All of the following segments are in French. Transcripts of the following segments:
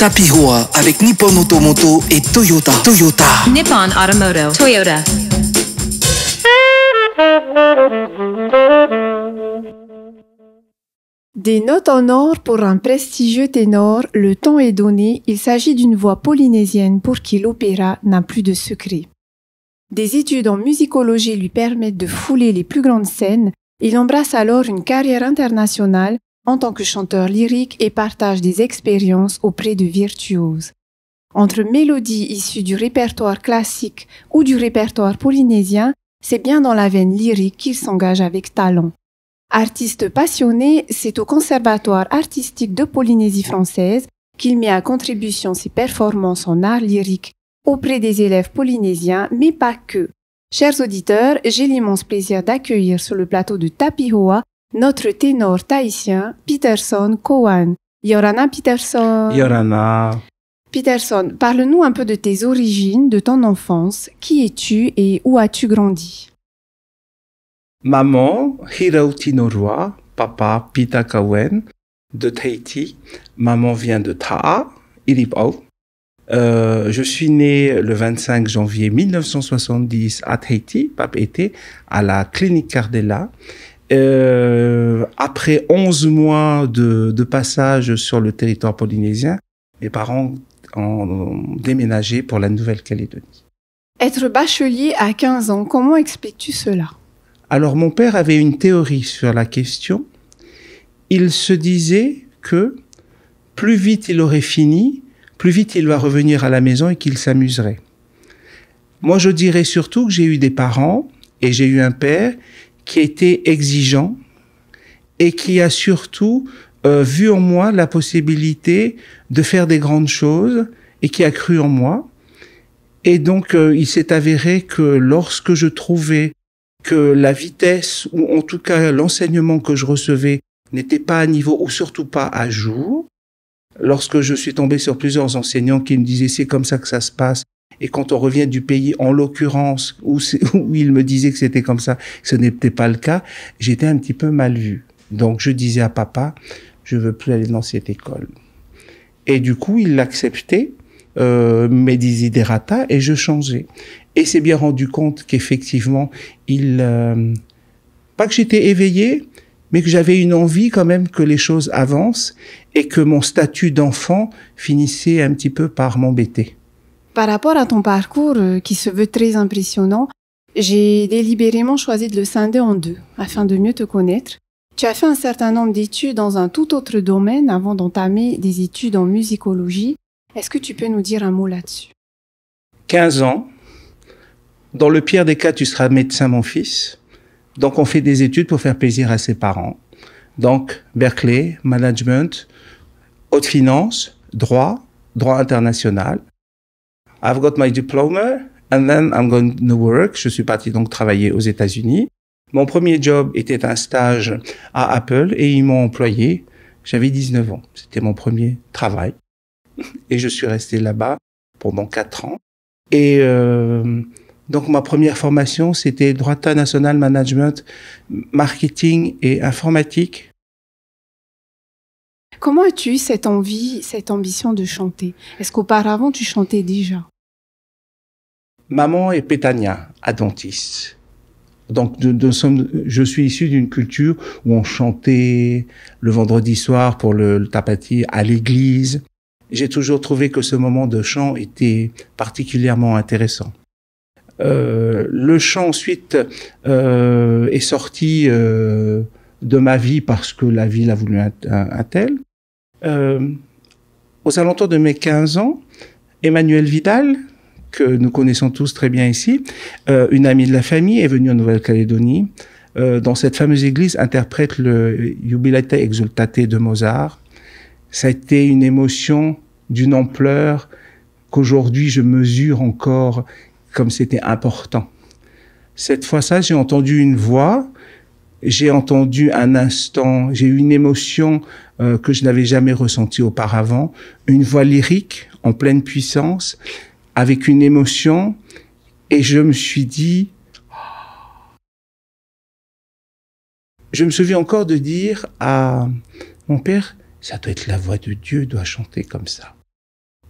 Tapiroa avec Nippon Automoto et Toyota. Nippon Automoto, Toyota. Des notes en or pour un prestigieux ténor, le temps est donné, il s'agit d'une voix polynésienne pour qui l'opéra n'a plus de secret. Des études en musicologie lui permettent de fouler les plus grandes scènes, il embrasse alors une carrière internationale en tant que chanteur lyrique et partage des expériences auprès de virtuoses. Entre mélodies issues du répertoire classique ou du répertoire polynésien, c'est bien dans la veine lyrique qu'il s'engage avec talent. Artiste passionné, c'est au Conservatoire artistique de Polynésie française qu'il met à contribution ses performances en art lyrique auprès des élèves polynésiens, mais pas que. Chers auditeurs, j'ai l'immense plaisir d'accueillir sur le plateau de Tapiroa notre ténor tahitien Peterson Cowan. Yorana Peterson. Yorana. Peterson, parle-nous un peu de tes origines, de ton enfance. Qui es-tu et où as-tu grandi? Maman, Hirauti Norua, papa, Pita Kawen, de Tahiti. Maman vient de Ta'a, Iripau. Je suis né le 25 janvier 1970 à Tahiti, papa était à la clinique Cardella. Après 11 mois de passage sur le territoire polynésien, mes parents ont déménagé pour la Nouvelle-Calédonie. Être bachelier à 15 ans, comment expliques-tu cela? Alors, mon père avait une théorie sur la question. Il se disait que plus vite il aurait fini, plus vite il va revenir à la maison et qu'il s'amuserait. Moi, je dirais surtout que j'ai eu des parents et j'ai eu un père qui était exigeant et qui a surtout vu en moi la possibilité de faire des grandes choses et qui a cru en moi. Et donc, il s'est avéré que lorsque je trouvais que la vitesse, ou en tout cas l'enseignement que je recevais, n'était pas à niveau ou surtout pas à jour, lorsque je suis tombé sur plusieurs enseignants qui me disaient c'est comme ça que ça se passe, et quand on revient du pays, en l'occurrence, où ils me disaient que c'était comme ça, que ce n'était pas le cas, j'étais un petit peu mal vu. Donc je disais à papa, je veux plus aller dans cette école. Et du coup, il l'acceptait, mes desiderata, et je changeais. Et s'est bien rendu compte qu'effectivement, pas que j'étais éveillé, mais que j'avais une envie quand même que les choses avancent et que mon statut d'enfant finissait un petit peu par m'embêter. Par rapport à ton parcours qui se veut très impressionnant, j'ai délibérément choisi de le scinder en deux afin de mieux te connaître. Tu as fait un certain nombre d'études dans un tout autre domaine avant d'entamer des études en musicologie. Est-ce que tu peux nous dire un mot là-dessus? 15 ans. Dans le pire des cas, tu seras médecin, mon fils. Donc, on fait des études pour faire plaisir à ses parents. Donc, Berkeley, management, haute finance, droit international. I've got my diploma and then I'm going to work. Je suis parti donc travailler aux États-Unis. Mon premier job était un stage à Apple et ils m'ont employé. J'avais 19 ans. C'était mon premier travail. Et je suis resté là-bas pendant 4 ans. Et donc, ma première formation, c'était droit international, management, marketing et informatique. Comment as-tu eu cette envie, cette ambition de chanter? Est-ce qu'auparavant, tu chantais déjà? Maman est pétania, adventiste. Donc, je suis issu d'une culture où on chantait le vendredi soir pour le tapati à l'église. J'ai toujours trouvé que ce moment de chant était particulièrement intéressant. Le chant ensuite est sorti de ma vie parce que la ville a voulu un tel. Aux alentours de mes 15 ans, Emmanuel Vidal, que nous connaissons tous très bien ici, une amie de la famille, est venue en Nouvelle-Calédonie. Dans cette fameuse église, interprète le Jubilate Exultate de Mozart. Ça a été une émotion d'une ampleur qu'aujourd'hui je mesure encore comme c'était important. Cette fois-là, j'ai entendu une voix, j'ai entendu un instant, j'ai eu une émotion que je n'avais jamais ressentie auparavant, une voix lyrique en pleine puissance, avec une émotion, et je me suis dit, je me souviens encore de dire à mon père, ça doit être la voix de Dieu, doit chanter comme ça.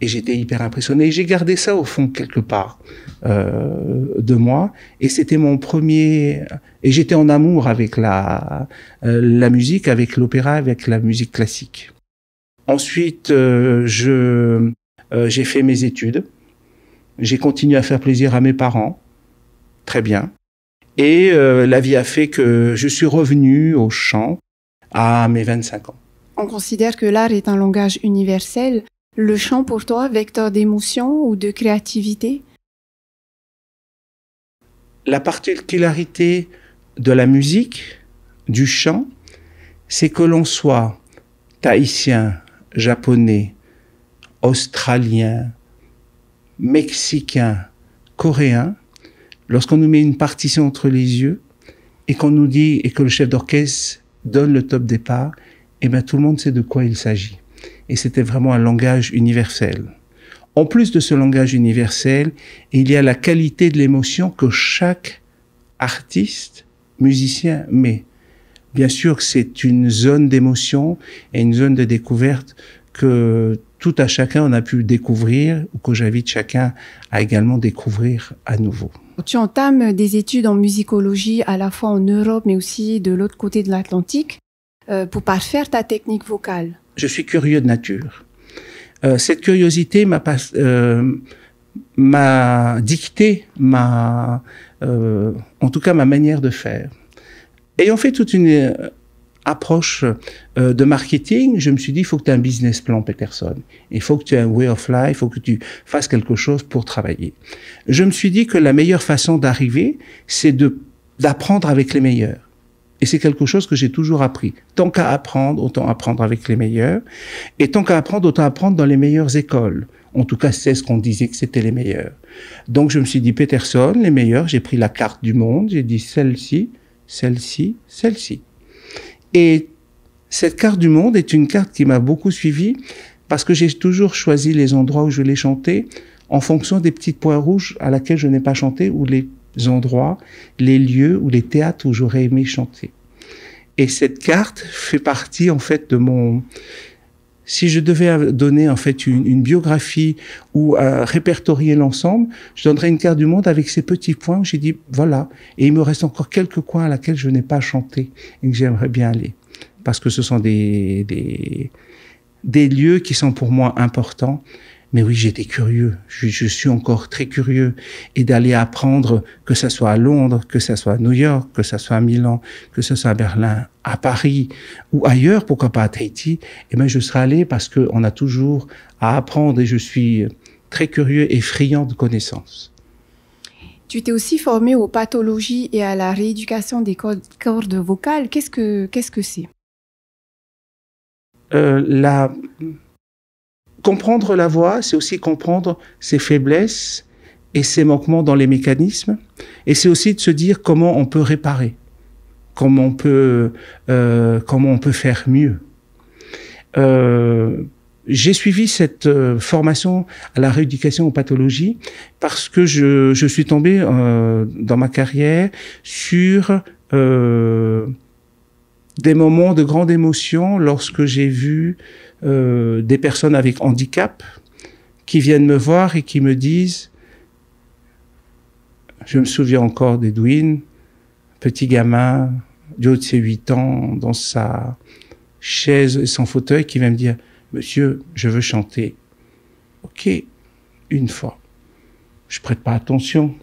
Et j'étais hyper impressionné. J'ai gardé ça au fond quelque part de moi. Et c'était mon premier... Et j'étais en amour avec la musique, avec l'opéra, avec la musique classique. Ensuite, j'ai fait mes études. J'ai continué à faire plaisir à mes parents. Très bien. Et la vie a fait que je suis revenu au chant à mes 25 ans. On considère que l'art est un langage universel. Le chant pour toi, vecteur d'émotion ou de créativité? La particularité de la musique, du chant, c'est que l'on soit tahitien, japonais, australien, mexicain, coréen, lorsqu'on nous met une partition entre les yeux et qu'on nous dit, et que le chef d'orchestre donne le top départ, eh bien tout le monde sait de quoi il s'agit. Et c'était vraiment un langage universel. En plus de ce langage universel, il y a la qualité de l'émotion que chaque artiste, musicien met. Bien sûr que c'est une zone d'émotion et une zone de découverte que tout à chacun on a pu découvrir ou que j'invite chacun à également découvrir à nouveau. Tu entames des études en musicologie à la fois en Europe mais aussi de l'autre côté de l'Atlantique pour parfaire ta technique vocale. Je suis curieux de nature. Cette curiosité m'a dicté en tout cas ma manière de faire. Ayant fait toute une approche de marketing, je me suis dit, il faut que tu aies un business plan, Peterson. Il faut que tu aies un way of life, il faut que tu fasses quelque chose pour travailler. Je me suis dit que la meilleure façon d'arriver, c'est d'apprendre avec les meilleurs. Et c'est quelque chose que j'ai toujours appris. Tant qu'à apprendre, autant apprendre avec les meilleurs. Et tant qu'à apprendre, autant apprendre dans les meilleures écoles. En tout cas, c'est ce qu'on disait que c'était les meilleurs. Donc, je me suis dit, Peterson, les meilleurs, j'ai pris la carte du monde, j'ai dit celle-ci, celle-ci, celle-ci. Et cette carte du monde est une carte qui m'a beaucoup suivi parce que j'ai toujours choisi les endroits où je voulais chanter en fonction des petits points rouges à laquelle je n'ai pas chanté ou les endroits, les lieux ou les théâtres où j'aurais aimé chanter. Et cette carte fait partie en fait de mon... Si je devais donner en fait une biographie ou répertorier l'ensemble, je donnerais une carte du monde avec ces petits points où j'ai dit voilà. Et il me reste encore quelques coins à laquelle je n'ai pas chanté et que j'aimerais bien aller. Parce que ce sont des lieux qui sont pour moi importants. Mais oui, j'étais curieux. Je suis encore très curieux. Et d'aller apprendre, que ça soit à Londres, que ça soit à New York, que ça soit à Milan, que ça soit à Berlin, à Paris ou ailleurs, pourquoi pas à Tahiti, eh ben, je serais allé parce qu'on a toujours à apprendre et je suis très curieux et friand de connaissances. Tu t'es aussi formé aux pathologies et à la rééducation des cordes vocales. Qu'est-ce que c'est? Comprendre la voix, c'est aussi comprendre ses faiblesses et ses manquements dans les mécanismes. Et c'est aussi de se dire comment on peut réparer, comment on peut faire mieux. J'ai suivi cette formation à la rééducation aux pathologies parce que je suis tombé dans ma carrière sur des moments de grande émotion lorsque j'ai vu des personnes avec handicap qui viennent me voir et qui me disent, je me souviens encore d'Edwin, petit gamin du haut de ses 8 ans, dans sa chaise et son fauteuil, qui vient me dire, monsieur, je veux chanter. Ok, une fois. Je prête pas attention.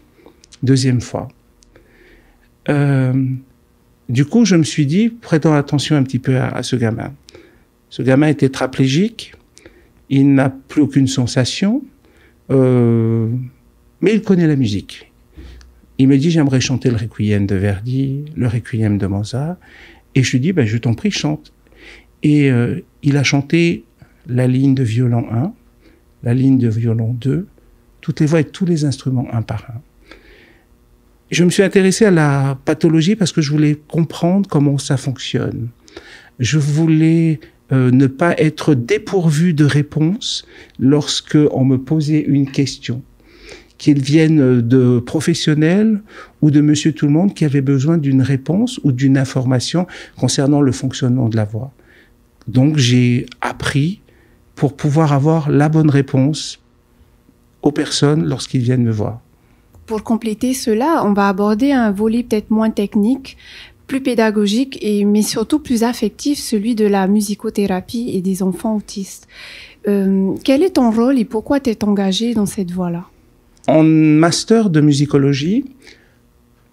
Deuxième fois. Du coup, je me suis dit, prêtons attention un petit peu à ce gamin. Ce gamin est tétraplégique, il n'a plus aucune sensation, mais il connaît la musique. Il me dit, j'aimerais chanter le Requiem de Verdi, le Requiem de Mozart, et je lui dis, je t'en prie, chante. Et il a chanté la ligne de violon 1, la ligne de violon 2, toutes les voix et tous les instruments un par un. Je me suis intéressé à la pathologie parce que je voulais comprendre comment ça fonctionne. Je voulais ne pas être dépourvu de réponse lorsque on me posait une question, qu'ils viennent de professionnels ou de monsieur tout le monde qui avait besoin d'une réponse ou d'une information concernant le fonctionnement de la voix. Donc j'ai appris pour pouvoir avoir la bonne réponse aux personnes lorsqu'ils viennent me voir. Pour compléter cela, on va aborder un volet peut-être moins technique, plus pédagogique, mais surtout plus affectif, celui de la musicothérapie et des enfants autistes. Quel est ton rôle et pourquoi tu es engagé dans cette voie-là? En master de musicologie,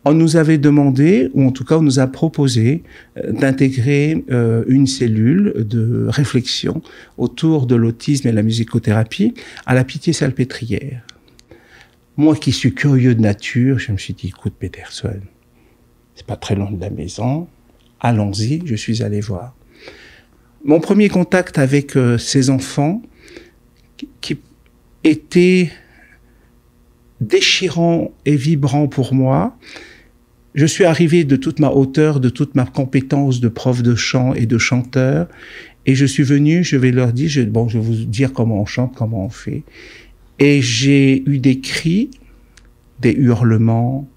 on nous avait demandé, ou en tout cas on nous a proposé, d'intégrer une cellule de réflexion autour de l'autisme et la musicothérapie à la Pitié-Salpêtrière. Moi qui suis curieux de nature, je me suis dit, écoute Peterson, c'est pas très loin de la maison, allons-y, je suis allé voir. Mon premier contact avec ces enfants qui était déchirant et vibrant pour moi, je suis arrivé de toute ma hauteur, de toute ma compétence de prof de chant et de chanteur, et je suis venu, je vais leur dire, je vais vous dire comment on chante, comment on fait. Et j'ai eu des cris, des hurlements.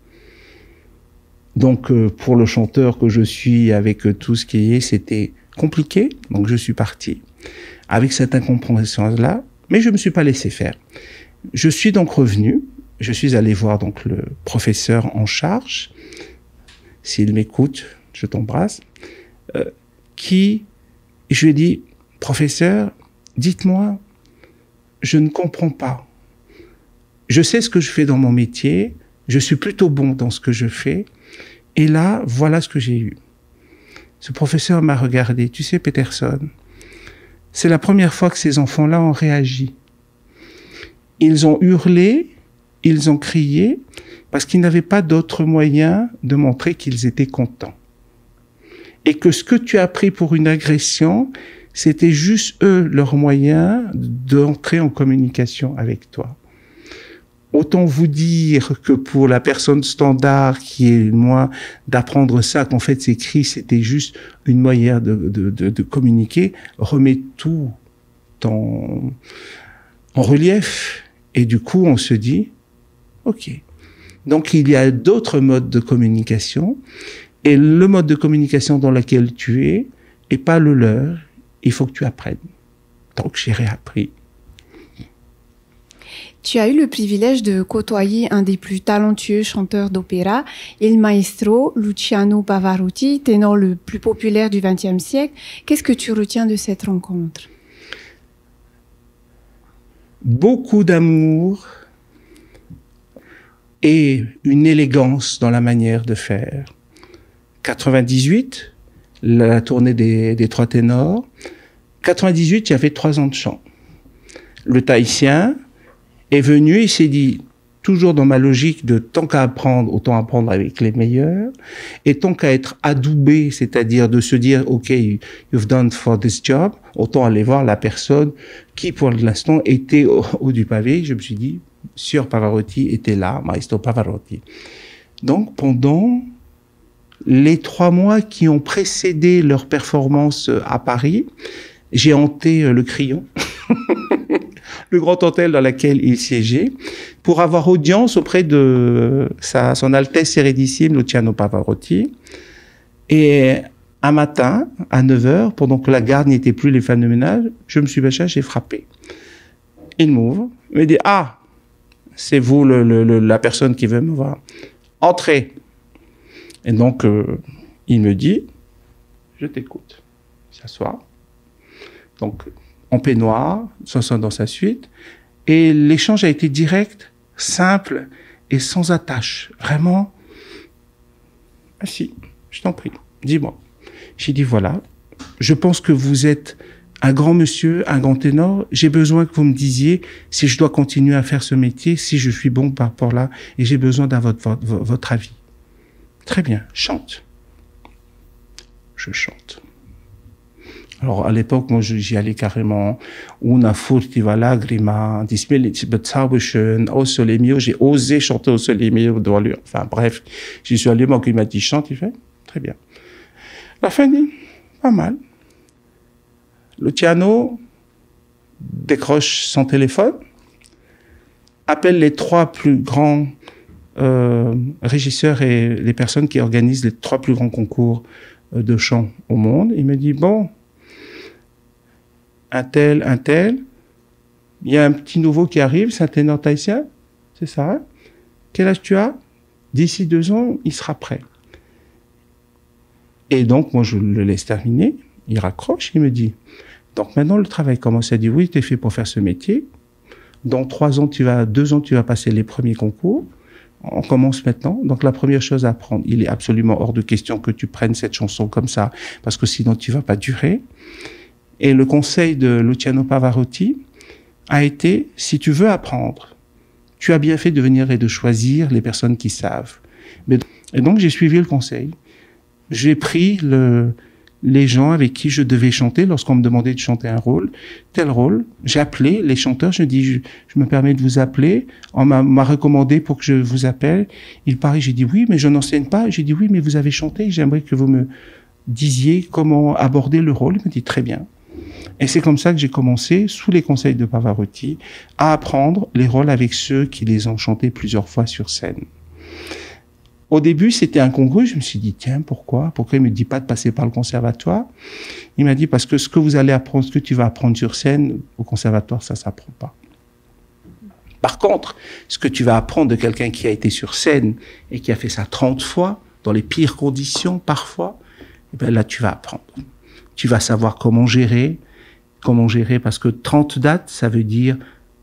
Donc, pour le chanteur que je suis, avec tout ce qui est, c'était compliqué. Donc, je suis parti avec cette incompréhension-là, mais je me suis pas laissé faire. Je suis donc revenu. Je suis allé voir donc le professeur en charge. S'il m'écoute, je t'embrasse. Je lui ai dit, professeur, dites-moi, je ne comprends pas. Je sais ce que je fais dans mon métier, je suis plutôt bon dans ce que je fais, et là, voilà ce que j'ai eu. Ce professeur m'a regardé. Tu sais, Peterson, c'est la première fois que ces enfants-là ont réagi. Ils ont hurlé, ils ont crié, parce qu'ils n'avaient pas d'autre moyen de montrer qu'ils étaient contents. Et que ce que tu as pris pour une agression, c'était juste eux, leur moyen d'entrer en communication avec toi. Autant vous dire que pour la personne standard qui est moi, d'apprendre ça, qu'en fait ces cris c'était juste une moyen de communiquer, remets tout en relief. Et du coup on se dit, ok. Donc il y a d'autres modes de communication, et le mode de communication dans lequel tu es pas le leur. Il faut que tu apprennes. Donc j'ai réappris. Tu as eu le privilège de côtoyer un des plus talentueux chanteurs d'opéra, il maestro Luciano Pavarotti, ténor le plus populaire du XXe siècle. Qu'est-ce que tu retiens de cette rencontre? Beaucoup d'amour et une élégance dans la manière de faire. 98, la tournée des trois ténors. 98, il y avait 3 ans de chant. Le Tahitien est venu, il s'est dit, toujours dans ma logique de tant qu'à apprendre, autant apprendre avec les meilleurs, et tant qu'à être adoubé, c'est-à-dire de se dire, OK, you've done for this job, autant aller voir la personne qui, pour l'instant, était au haut du pavé. Je me suis dit, Sieur Pavarotti était là, Maestro Pavarotti. Donc, pendant les 3 mois qui ont précédé leur performance à Paris, j'ai hanté le Crillon, le grand hôtel dans lequel il siégeait, pour avoir audience auprès de son Altesse Sérénissime Luciano Pavarotti. Et un matin, à 9h, pendant que la garde n'était plus, les femmes de ménage, je me suis baissé, j'ai frappé. Il m'ouvre, il me dit, ah, c'est vous la personne qui veut me voir. Entrez. Et donc, il me dit, je t'écoute. Il s'assoit. Donc, en peignoir, s'assoit dans sa suite. Et l'échange a été direct, simple et sans attache. Vraiment. Ah si, je t'en prie, dis-moi. J'ai dit, voilà, je pense que vous êtes un grand monsieur, un grand ténor. J'ai besoin que vous me disiez si je dois continuer à faire ce métier, si je suis bon par rapport là, et j'ai besoin d'un votre avis. Très bien, chante. Je chante. Alors, à l'époque, moi, j'y allais carrément. Una furtiva lagrima, di spiriti bezauberschön, au sole mio. J'ai osé chanter au sole mio devant lui. Enfin, bref. J'y suis allé, moi, il m'a dit, chante, il fait, très bien. La fin dit, pas mal. Luciano décroche son téléphone, appelle les 3 plus grands régisseurs et les personnes qui organisent les 3 plus grands concours de chant au monde. Il me dit, bon, un tel, un tel. Il y a un petit nouveau qui arrive, c'est un ténor tahitien, c'est ça, hein? Quel âge tu as? D'ici 2 ans, il sera prêt. Et donc, moi, je le laisse terminer. Il raccroche, il me dit, donc maintenant, le travail commence. Il dit, oui, tu es fait pour faire ce métier. Dans 2 ans, tu vas passer les premiers concours. On commence maintenant. Donc, la première chose à apprendre, il est absolument hors de question que tu prennes cette chanson comme ça, parce que sinon, tu vas pas durer. Et le conseil de Luciano Pavarotti a été, si tu veux apprendre, tu as bien fait de venir et de choisir les personnes qui savent. Et donc, j'ai suivi le conseil. J'ai pris les gens avec qui je devais chanter lorsqu'on me demandait de chanter un rôle, tel rôle. J'ai appelé les chanteurs, je dis, je me permets de vous appeler. On m'a recommandé pour que je vous appelle. Il paraît, j'ai dit oui, mais je n'enseigne pas. J'ai dit oui, mais vous avez chanté, j'aimerais que vous me disiez comment aborder le rôle. Il me dit très bien. Et c'est comme ça que j'ai commencé, sous les conseils de Pavarotti, à apprendre les rôles avec ceux qui les ont chantés plusieurs fois sur scène. Au début, c'était incongru. Je me suis dit, tiens, pourquoi il me dit pas de passer par le conservatoire? Il m'a dit, parce que ce que vous allez apprendre, ce que tu vas apprendre sur scène, au conservatoire, ça s'apprend pas. Par contre, ce que tu vas apprendre de quelqu'un qui a été sur scène et qui a fait ça 30 fois, dans les pires conditions, parfois, eh ben là, tu vas apprendre. Tu vas savoir comment gérer, parce que 30 dates, ça veut dire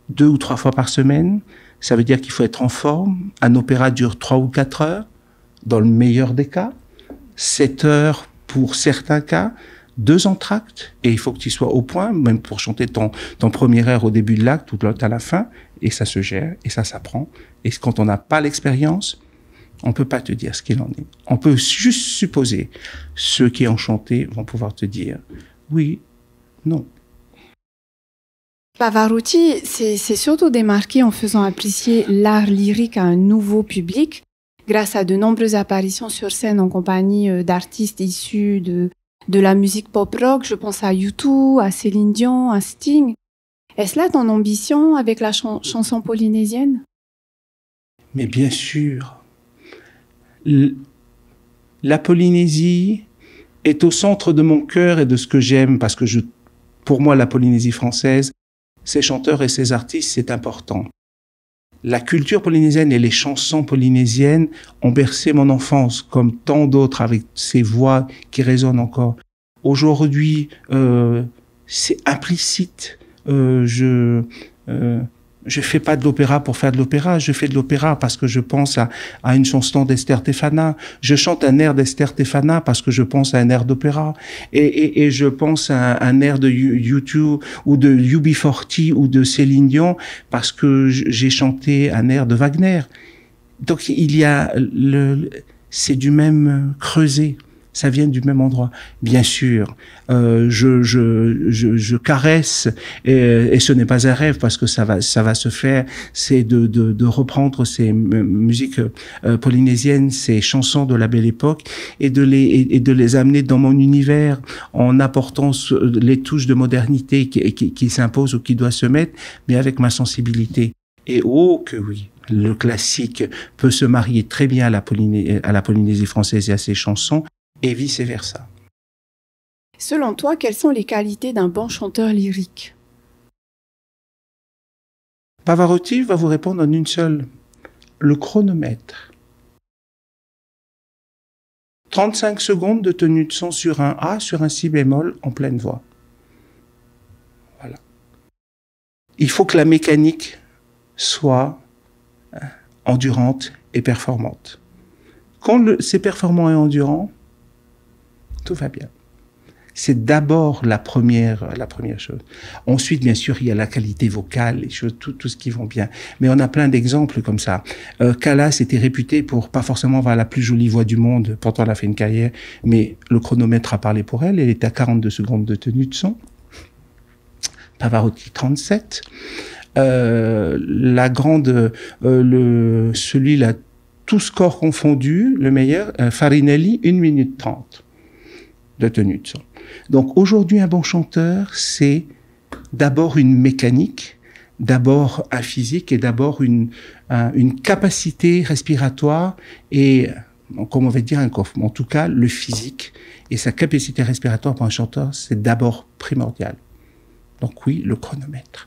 2 ou 3 fois par semaine. Ça veut dire qu'il faut être en forme. Un opéra dure 3 ou 4 heures, dans le meilleur des cas. 7 heures pour certains cas. 2 entr'actes. Et il faut que tu sois au point, même pour chanter ton premier air au début de l'acte ou à la fin. Et ça se gère, et ça s'apprend. Et quand on n'a pas l'expérience, on peut pas te dire ce qu'il en est. On peut juste supposer. Ceux qui ont chanté vont pouvoir te dire oui, non. Pavarotti s'est surtout démarqué en faisant apprécier l'art lyrique à un nouveau public grâce à de nombreuses apparitions sur scène en compagnie d'artistes issus de la musique pop-rock. Je pense à U2, à Céline Dion, à Sting. Est-ce là ton ambition avec la chanson polynésienne? Mais bien sûr. La Polynésie est au centre de mon cœur et de ce que j'aime, parce que pour moi, la Polynésie française, ses chanteurs et ses artistes, c'est important. La culture polynésienne et les chansons polynésiennes ont bercé mon enfance, comme tant d'autres, avec ces voix qui résonnent encore. Aujourd'hui, c'est implicite. Je fais pas de l'opéra pour faire de l'opéra. Je fais de l'opéra parce que je pense à une chanson d'Esther Tefana. Je chante un air d'Esther Tefana parce que je pense à un air d'opéra. Et je pense à un air de U2 ou de UB40 ou de Céline Dion parce que j'ai chanté un air de Wagner. Donc il y a c'est du même creuset. Ça vient du même endroit. Bien sûr, je caresse et ce n'est pas un rêve parce que ça va se faire. C'est de reprendre ces musiques polynésiennes, ces chansons de la belle époque et de les amener dans mon univers en apportant les touches de modernité qui s'imposent ou qui doivent se mettre, mais avec ma sensibilité. Et oh que oui, le classique peut se marier très bien à la Polynésie française et à ses chansons. Et vice-versa. Selon toi, quelles sont les qualités d'un bon chanteur lyrique? Pavarotti va vous répondre en une seule. Le chronomètre. 35 secondes de tenue de son sur un A, sur un si bémol, en pleine voix. Voilà. Il faut que la mécanique soit endurante et performante. Quand c'est performant et endurant, tout va bien. C'est d'abord la première chose. Ensuite, bien sûr, il y a la qualité vocale, les choses, tout ce qui vont bien. Mais on a plein d'exemples comme ça. Callas était réputée pour pas forcément avoir la plus jolie voix du monde. Pourtant, elle a fait une carrière. Mais le chronomètre a parlé pour elle. Elle était à 42 secondes de tenue de son. Pavarotti, 37. Celui-là, tout score confondu, le meilleur, Farinelli, 1 minute 30 de tenue de son. Donc aujourd'hui, un bon chanteur, c'est d'abord une mécanique, d'abord un physique et d'abord une capacité respiratoire et, comme on va dire, un coffre. En tout cas, le physique et sa capacité respiratoire pour un chanteur, c'est d'abord primordial. Donc oui, le chronomètre.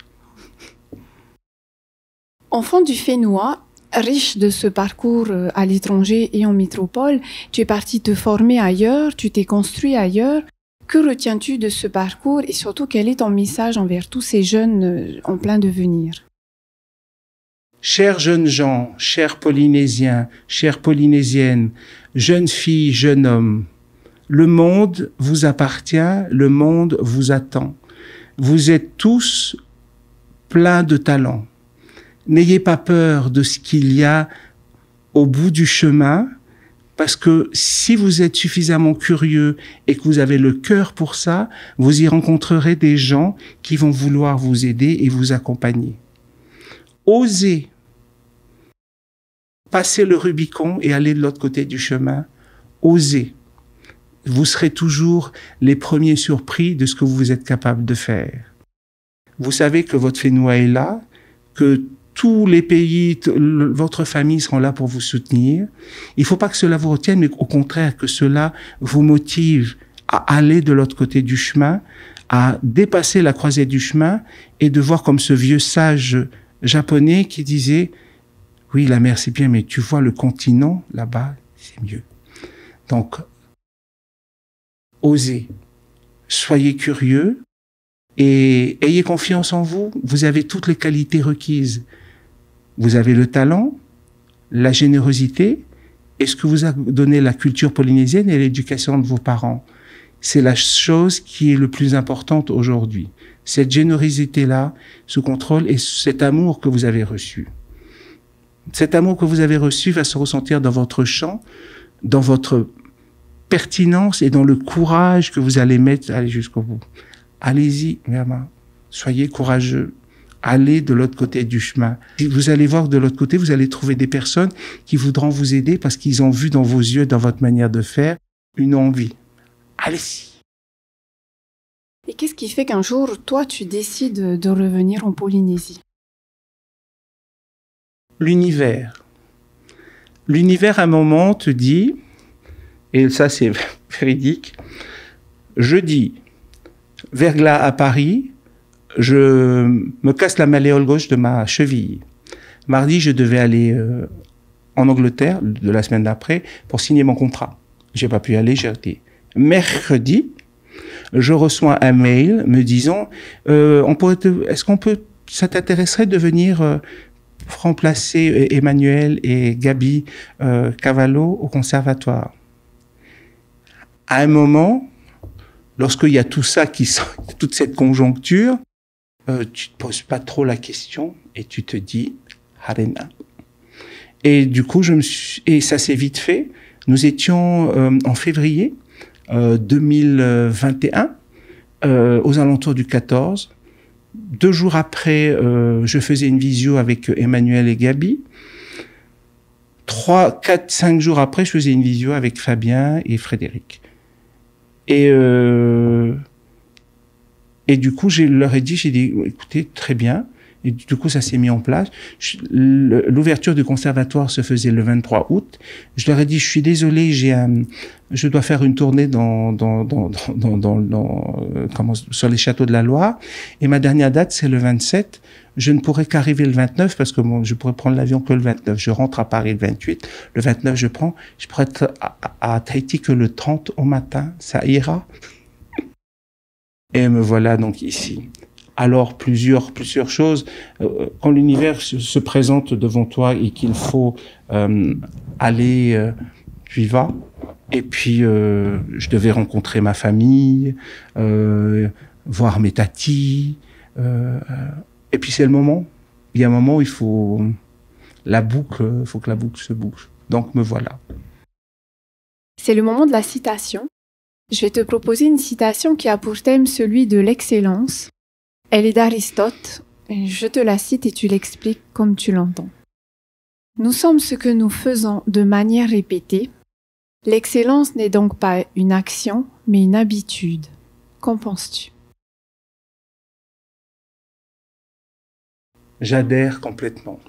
Enfant du Fénois, riche de ce parcours à l'étranger et en métropole, tu es parti te former ailleurs, tu t'es construit ailleurs. Que retiens-tu de ce parcours et surtout quel est ton message envers tous ces jeunes en plein devenir? Chers jeunes gens, chers Polynésiens, chères Polynésiennes, jeunes filles, jeunes hommes, le monde vous appartient, le monde vous attend. Vous êtes tous pleins de talent. N'ayez pas peur de ce qu'il y a au bout du chemin, parce que si vous êtes suffisamment curieux et que vous avez le cœur pour ça, vous y rencontrerez des gens qui vont vouloir vous aider et vous accompagner. Osez passer le Rubicon et aller de l'autre côté du chemin. Osez. Vous serez toujours les premiers surpris de ce que vous êtes capable de faire. Vous savez que votre Fénois est là, que tous les pays, votre famille seront là pour vous soutenir. Il ne faut pas que cela vous retienne, mais au contraire que cela vous motive à aller de l'autre côté du chemin, à dépasser la croisée du chemin et de voir comme ce vieux sage japonais qui disait « Oui, la mer c'est bien, mais tu vois le continent là-bas, c'est mieux. » Donc, osez, soyez curieux et ayez confiance en vous. Vous avez toutes les qualités requises. Vous avez le talent, la générosité et ce que vous a donné la culture polynésienne et l'éducation de vos parents. C'est la chose qui est le plus importante aujourd'hui. Cette générosité-là, ce contrôle et cet amour que vous avez reçu. Cet amour que vous avez reçu va se ressentir dans votre chant, dans votre pertinence et dans le courage que vous allez mettre à aller jusqu'au bout. Allez-y, Myrma, soyez courageux. Allez de l'autre côté du chemin. Vous allez voir que de l'autre côté, vous allez trouver des personnes qui voudront vous aider parce qu'ils ont vu dans vos yeux, dans votre manière de faire, une envie. Allez-y. Et qu'est-ce qui fait qu'un jour, toi, tu décides de revenir en Polynésie? L'univers. L'univers, à un moment, te dit, et ça c'est véridique, jeudi, verglas à Paris, je me casse la malléole gauche de ma cheville. Mardi, je devais aller en Angleterre, de la semaine d'après, pour signer mon contrat. J'ai pas pu y aller, j'ai arrêté. Mercredi, je reçois un mail me disant ça t'intéresserait de venir remplacer Emmanuel et Gabi Cavallo au conservatoire. À un moment, lorsqu'il y a tout ça toute cette conjoncture, tu te poses pas trop la question et tu te dis Harena. Et du coup, et ça s'est vite fait. Nous étions en février 2021, aux alentours du 14. 2 jours après, je faisais une visio avec Emmanuel et Gabi. 3, 4, 5 jours après, je faisais une visio avec Fabien et Frédéric. Et du coup, j'ai dit, écoutez, très bien. Et du coup, ça s'est mis en place. L'ouverture du conservatoire se faisait le 23 août. Je leur ai dit, je suis désolé, je dois faire une tournée sur les châteaux de la Loire. Et ma dernière date, c'est le 27. Je ne pourrai qu'arriver le 29 parce que je pourrais prendre l'avion que le 29. Je rentre à Paris le 28. Le 29, je pourrais être à Tahiti que le 30 au matin. Ça ira. Et me voilà donc ici. Alors plusieurs choses. Quand l'univers se présente devant toi et qu'il faut aller, tu y vas. Et puis je devais rencontrer ma famille, voir mes tatis. Et puis c'est le moment. Il y a un moment où il faut que la boucle se bouge. Donc me voilà. C'est le moment de la citation. Je vais te proposer une citation qui a pour thème celui de l'excellence. Elle est d'Aristote. Je te la cite et tu l'expliques comme tu l'entends. Nous sommes ce que nous faisons de manière répétée. L'excellence n'est donc pas une action, mais une habitude. Qu'en penses-tu? J'adhère complètement.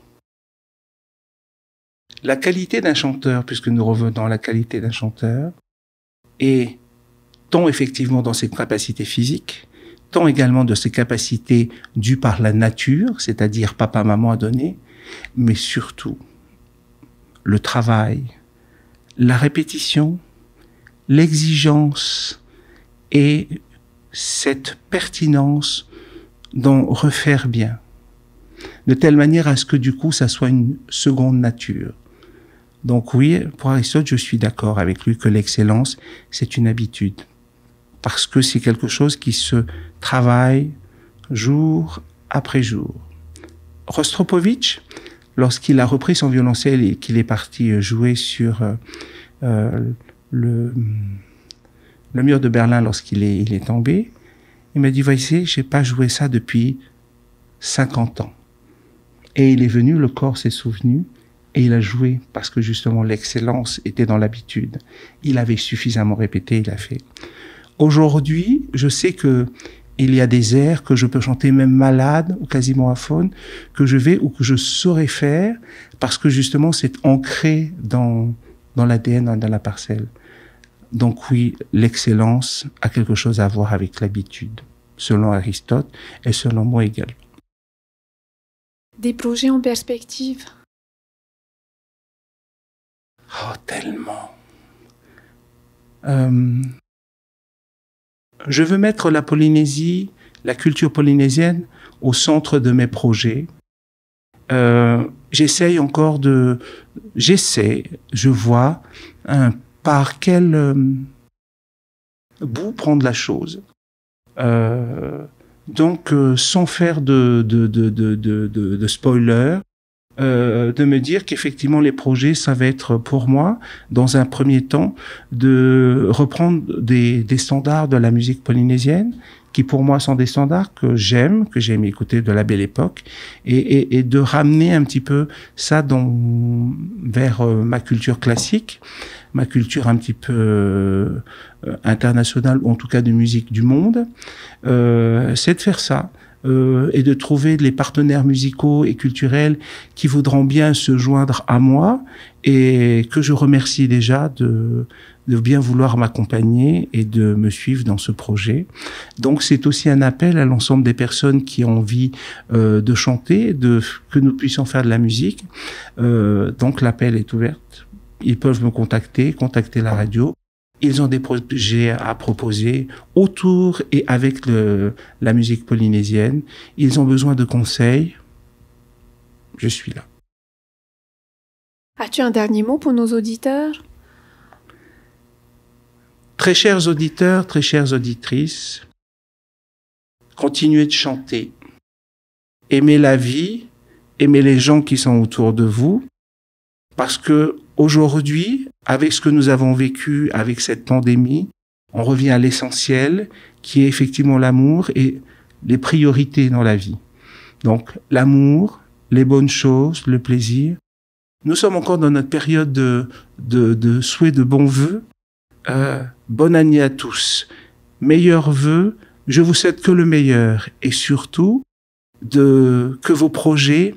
La qualité d'un chanteur, puisque nous revenons à la qualité d'un chanteur, est tant effectivement dans ses capacités physiques tant également de ses capacités dues par la nature, c'est-à-dire papa, maman a donné, mais surtout le travail, la répétition, l'exigence et cette pertinence d'en refaire bien, de telle manière à ce que du coup ça soit une seconde nature. Donc oui, pour Aristote, je suis d'accord avec lui que l'excellence, c'est une habitude, parce que c'est quelque chose qui se travaille jour après jour. Rostropovitch, lorsqu'il a repris son violoncelle et qu'il est parti jouer sur le mur de Berlin lorsqu'il est tombé, il m'a dit, voyez, j'ai pas joué ça depuis 50 ans. Et il est venu, le corps s'est souvenu, et il a joué parce que justement l'excellence était dans l'habitude. Il avait suffisamment répété, il a fait. Aujourd'hui, je sais que il y a des airs que je peux chanter même malade ou quasiment aphone, que je vais ou que je saurais faire parce que justement c'est ancré dans l'ADN, dans la parcelle. Donc oui, l'excellence a quelque chose à voir avec l'habitude, selon Aristote et selon moi également. Des projets en perspective? Oh, tellement. Je veux mettre la Polynésie, la culture polynésienne au centre de mes projets. J'essaye, je vois par quel bout prendre la chose. Donc, sans faire de spoiler, de me dire qu'effectivement les projets, ça va être pour moi, dans un premier temps, de reprendre des standards de la musique polynésienne, qui pour moi sont des standards que j'aime écouter de la belle époque, et de ramener un petit peu ça vers ma culture classique, ma culture un petit peu internationale, ou en tout cas de musique du monde, c'est de faire ça. Et de trouver les partenaires musicaux et culturels qui voudront bien se joindre à moi et que je remercie déjà de bien vouloir m'accompagner et de me suivre dans ce projet. Donc c'est aussi un appel à l'ensemble des personnes qui ont envie de chanter, que nous puissions faire de la musique. Donc l'appel est ouvert. Ils peuvent me contacter la radio. Ils ont des projets à proposer autour et avec la musique polynésienne. Ils ont besoin de conseils. Je suis là. As-tu un dernier mot pour nos auditeurs? Très chers auditeurs, très chères auditrices, continuez de chanter. Aimez la vie, aimez les gens qui sont autour de vous, parce que aujourd'hui, avec ce que nous avons vécu, avec cette pandémie, on revient à l'essentiel, qui est effectivement l'amour et les priorités dans la vie. Donc, l'amour, les bonnes choses, le plaisir. Nous sommes encore dans notre période de souhait de bons vœux. Bonne année à tous. Meilleurs vœux, je vous souhaite que le meilleur. Et surtout, que vos projets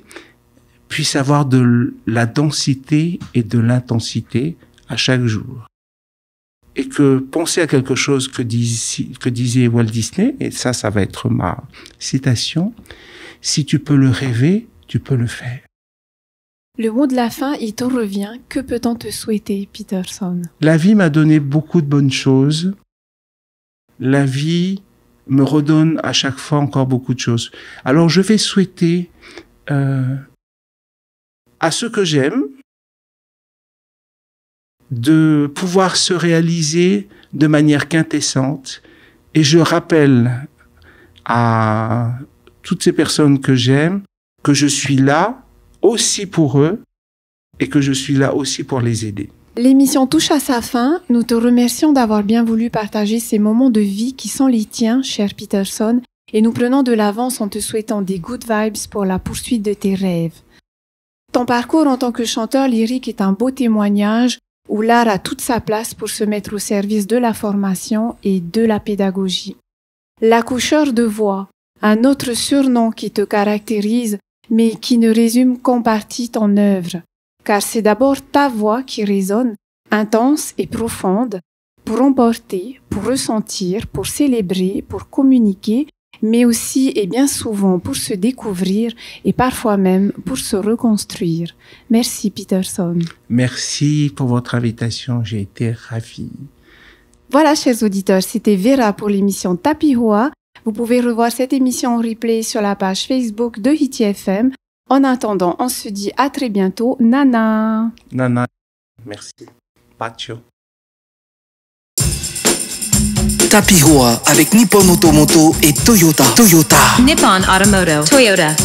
puissent avoir de la densité et de l'intensité à chaque jour. Et que pensez à quelque chose que disait Walt Disney, et ça va être ma citation, si tu peux le rêver, tu peux le faire. Le mot de la fin, il te revient. Que peut-on te souhaiter, Peterson? La vie m'a donné beaucoup de bonnes choses. La vie me redonne à chaque fois encore beaucoup de choses. Alors je vais souhaiter à ceux que j'aime de pouvoir se réaliser de manière quintessente. Et je rappelle à toutes ces personnes que j'aime que je suis là aussi pour eux et que je suis là aussi pour les aider. L'émission touche à sa fin. Nous te remercions d'avoir bien voulu partager ces moments de vie qui sont les tiens, cher Peterson, et nous prenons de l'avance en te souhaitant des good vibes pour la poursuite de tes rêves. Ton parcours en tant que chanteur lyrique est un beau témoignage où l'art a toute sa place pour se mettre au service de la formation et de la pédagogie. L'accoucheur de voix, un autre surnom qui te caractérise, mais qui ne résume qu'en partie ton œuvre, car c'est d'abord ta voix qui résonne, intense et profonde, pour emporter, pour ressentir, pour célébrer, pour communiquer mais aussi et bien souvent pour se découvrir et parfois même pour se reconstruire. Merci Peterson. Merci pour votre invitation, j'ai été ravi. Voilà, chers auditeurs, c'était Vera pour l'émission Tapis Hoa. Vous pouvez revoir cette émission en replay sur la page Facebook de Hiti FM. En attendant, on se dit à très bientôt. Nana. Nana, merci. Pacho. Tapis Hoa avec Nippon Automoto et Toyota. Nippon Automoto Toyota.